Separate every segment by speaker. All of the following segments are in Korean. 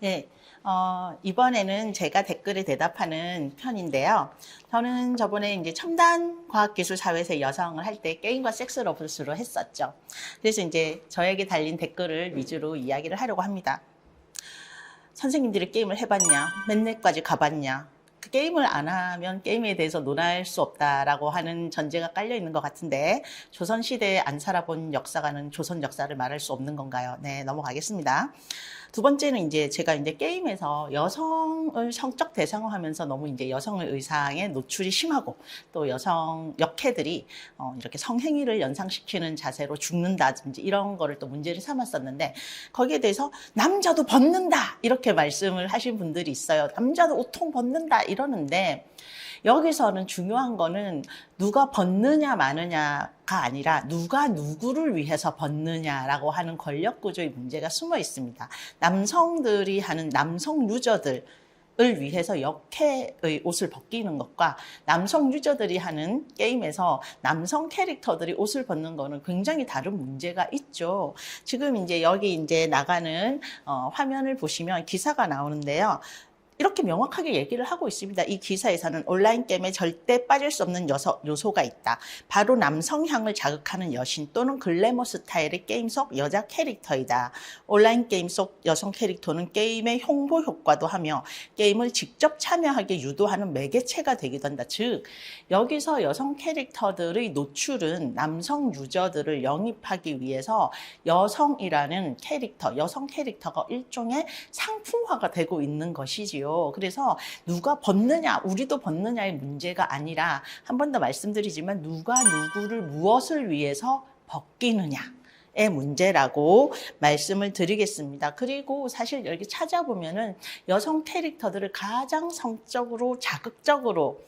Speaker 1: 네, 이번에는 제가 댓글에 대답하는 편인데요. 저는 저번에 이제 첨단 과학기술 사회에서 여성을 할 때 게임과 섹스 러브스로 했었죠. 그래서 이제 저에게 달린 댓글을 위주로 이야기를 하려고 합니다. 선생님들이 게임을 해봤냐? 맨날까지 가봤냐? 그 게임을 안 하면 게임에 대해서 논할 수 없다라고 하는 전제가 깔려 있는 것 같은데 조선시대에 안 살아본 역사가는 조선 역사를 말할 수 없는 건가요? 네, 넘어가겠습니다. 두 번째는 이제 제가 이제 게임에서 여성을 성적 대상화 하면서 너무 이제 여성의 의상에 노출이 심하고 또 여성 역해들이 이렇게 성행위를 연상시키는 자세로 죽는다든지 이런 거를 또 문제를 삼았었는데 거기에 대해서 남자도 벗는다 이렇게 말씀을 하신 분들이 있어요. 남자도 옷통 벗는다 이러는데 여기서는 중요한 거는 누가 벗느냐 마느냐가 아니라 누가 누구를 위해서 벗느냐라고 하는 권력 구조의 문제가 숨어 있습니다. 남성들이 하는 남성 유저들 을 위해서 역해의 옷을 벗기는 것과 남성 유저들이 하는 게임에서 남성 캐릭터들이 옷을 벗는 거는 굉장히 다른 문제가 있죠. 지금 이제 여기 이제 나가는 화면을 보시면 기사가 나오는데요. 이렇게 명확하게 얘기를 하고 있습니다. 이 기사에서는 온라인 게임에 절대 빠질 수 없는 요소가 있다. 바로 남성향을 자극하는 여신 또는 글래머 스타일의 게임 속 여자 캐릭터이다. 온라인 게임 속 여성 캐릭터는 게임의 홍보 효과도 하며 게임을 직접 참여하게 유도하는 매개체가 되기도 한다. 즉 여기서 여성 캐릭터들의 노출은 남성 유저들을 영입하기 위해서 여성이라는 캐릭터, 여성 캐릭터가 일종의 상품화가 되고 있는 것이지요. 그래서 누가 벗느냐, 우리도 벗느냐의 문제가 아니라 한 번 더 말씀드리지만 누가 누구를 무엇을 위해서 벗기느냐의 문제라고 말씀을 드리겠습니다. 그리고 사실 여기 찾아보면은 여성 캐릭터들을 가장 성적으로 자극적으로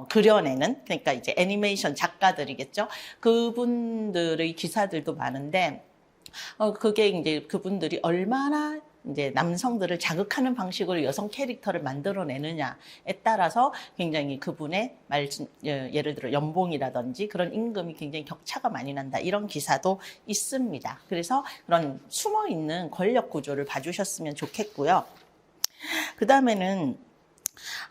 Speaker 1: 그려내는, 그러니까 이제 애니메이션 작가들이겠죠. 그분들의 기사들도 많은데 그게 이제 그분들이 얼마나 이제 남성들을 자극하는 방식으로 여성 캐릭터를 만들어내느냐에 따라서 굉장히 그분의 예를 들어 연봉이라든지 그런 임금이 굉장히 격차가 많이 난다. 이런 기사도 있습니다. 그래서 그런 숨어있는 권력 구조를 봐주셨으면 좋겠고요. 그 다음에는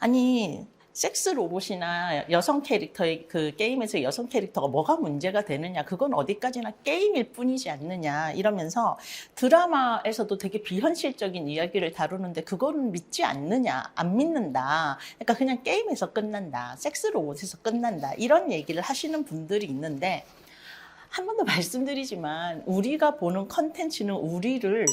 Speaker 1: 아니 섹스 로봇이나 여성 캐릭터의 그 게임에서 여성 캐릭터가 뭐가 문제가 되느냐, 그건 어디까지나 게임일 뿐이지 않느냐 이러면서 드라마에서도 되게 비현실적인 이야기를 다루는데 그거는 믿지 않느냐, 안 믿는다, 그러니까 그냥 게임에서 끝난다, 섹스 로봇에서 끝난다 이런 얘기를 하시는 분들이 있는데 한 번 더 말씀드리지만 우리가 보는 컨텐츠는 우리를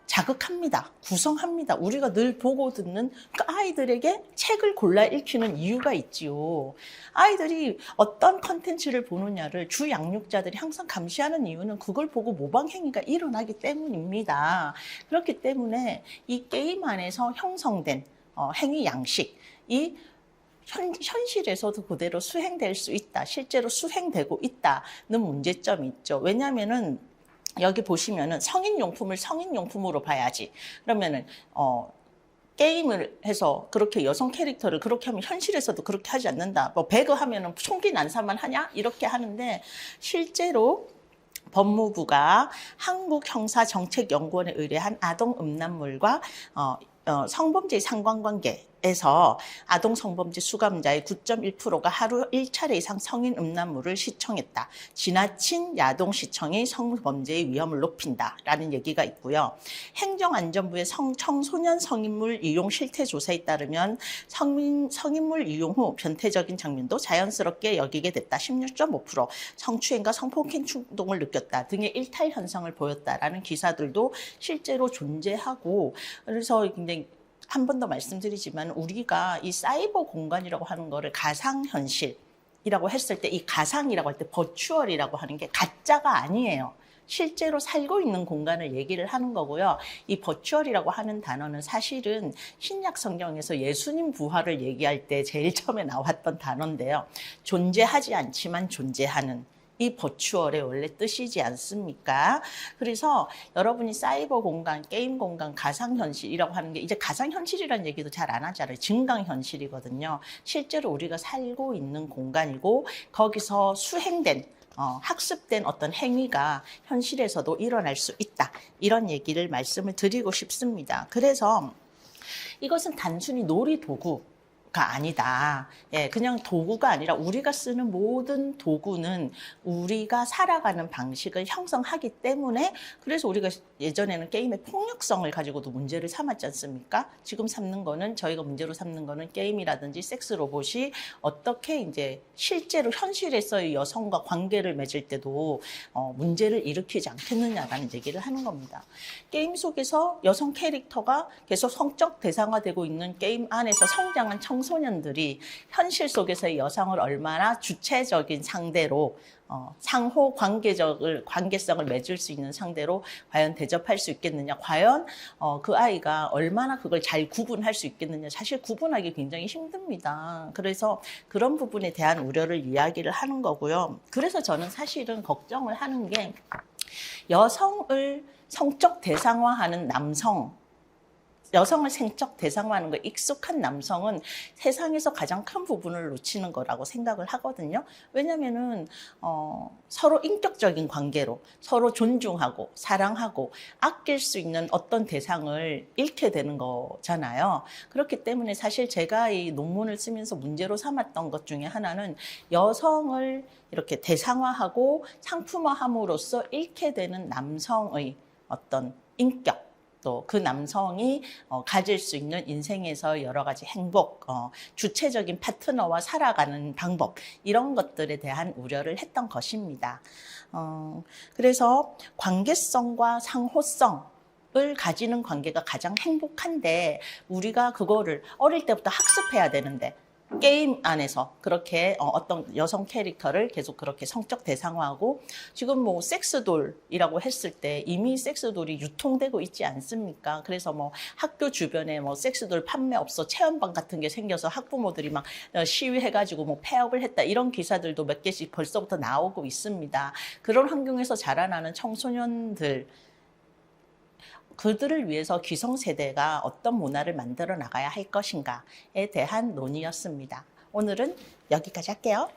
Speaker 1: 자극합니다. 구성합니다. 우리가 늘 보고 듣는 그러니까 아이들에게 책을 골라 읽히는 이유가 있지요. 아이들이 어떤 컨텐츠를 보느냐를 주 양육자들이 항상 감시하는 이유는 그걸 보고 모방 행위가 일어나기 때문입니다. 그렇기 때문에 이 게임 안에서 형성된 행위 양식이 현실에서도 그대로 수행될 수 있다. 실제로 수행되고 있다는 문제점이 있죠. 왜냐하면은 여기 보시면은 성인용품을 성인용품으로 봐야지. 그러면은, 게임을 해서 그렇게 여성 캐릭터를 그렇게 하면 현실에서도 그렇게 하지 않는다. 뭐, 배그 하면은 총기 난사만 하냐? 이렇게 하는데, 실제로 법무부가 한국형사정책연구원에 의뢰한 아동 음란물과, 성범죄의 상관관계에서 아동 성범죄 수감자의 9.1%가 하루 1차례 이상 성인 음란물을 시청했다. 지나친 야동 시청이 성범죄의 위험을 높인다라는 얘기가 있고요. 행정안전부의 청소년 성인물 이용 실태 조사에 따르면 성인물 이용 후 변태적인 장면도 자연스럽게 여기게 됐다. 16.5%, 성추행과 성폭행 충동을 느꼈다 등의 일탈 현상을 보였다라는 기사들도 실제로 존재하고, 그래서 굉장히 한 번 더 말씀드리지만 우리가 이 사이버 공간이라고 하는 거를 가상현실이라고 했을 때 이 가상이라고 할 때 버추얼이라고 하는 게 가짜가 아니에요. 실제로 살고 있는 공간을 얘기를 하는 거고요. 이 버추얼이라고 하는 단어는 사실은 신약 성경에서 예수님 부활을 얘기할 때 제일 처음에 나왔던 단어인데요. 존재하지 않지만 존재하는, 이 버추얼의 원래 뜻이지 않습니까? 그래서 여러분이 사이버 공간, 게임 공간, 가상현실이라고 하는 게 이제 가상현실이라는 얘기도 잘 안 하잖아요. 증강현실이거든요. 실제로 우리가 살고 있는 공간이고 거기서 수행된 학습된 어떤 행위가 현실에서도 일어날 수 있다. 이런 얘기를 말씀을 드리고 싶습니다. 그래서 이것은 단순히 놀이도구가 아니다. 예, 그냥 도구가 아니라 우리가 쓰는 모든 도구는 우리가 살아가는 방식을 형성하기 때문에 그래서 우리가 예전에는 게임의 폭력성을 가지고도 문제를 삼았지 않습니까? 지금 삼는 거는 저희가 문제로 삼는 거는 게임이라든지 섹스 로봇이 어떻게 이제 실제로 현실에서의 여성과 관계를 맺을 때도 문제를 일으키지 않겠느냐라는 얘기를 하는 겁니다. 게임 속에서 여성 캐릭터가 계속 성적 대상화되고 있는 게임 안에서 성장한 청소년들이 현실 속에서의 여성을 얼마나 주체적인 상대로 상호 관계성을 맺을 수 있는 상대로 과연 대접할 수 있겠느냐, 과연 그 아이가 얼마나 그걸 잘 구분할 수 있겠느냐, 사실 구분하기 굉장히 힘듭니다. 그래서 그런 부분에 대한 우려를 이야기를 하는 거고요. 그래서 저는 사실은 걱정을 하는 게 여성을 성적 대상화하는 여성을 생적 대상화하는 거 익숙한 남성은 세상에서 가장 큰 부분을 놓치는 거라고 생각을 하거든요. 왜냐면은 서로 인격적인 관계로 서로 존중하고 사랑하고 아낄 수 있는 어떤 대상을 잃게 되는 거잖아요. 그렇기 때문에 사실 제가 이 논문을 쓰면서 문제로 삼았던 것 중에 하나는 여성을 이렇게 대상화하고 상품화함으로써 잃게 되는 남성의 어떤 인격, 또 그 남성이 가질 수 있는 인생에서 여러 가지 행복, 주체적인 파트너와 살아가는 방법, 이런 것들에 대한 우려를 했던 것입니다. 그래서 관계성과 상호성을 가지는 관계가 가장 행복한데 우리가 그거를 어릴 때부터 학습해야 되는데 게임 안에서 그렇게 어떤 여성 캐릭터를 계속 그렇게 성적 대상화하고 지금 뭐 섹스돌이라고 했을 때 이미 섹스돌이 유통되고 있지 않습니까? 그래서 뭐 학교 주변에 뭐 섹스돌 판매업소 체험방 같은 게 생겨서 학부모들이 막 시위해가지고 뭐 폐업을 했다 이런 기사들도 몇 개씩 벌써부터 나오고 있습니다. 그런 환경에서 자라나는 청소년들 그들을 위해서 기성세대가 어떤 문화를 만들어 나가야 할 것인가에 대한 논의였습니다. 오늘은 여기까지 할게요.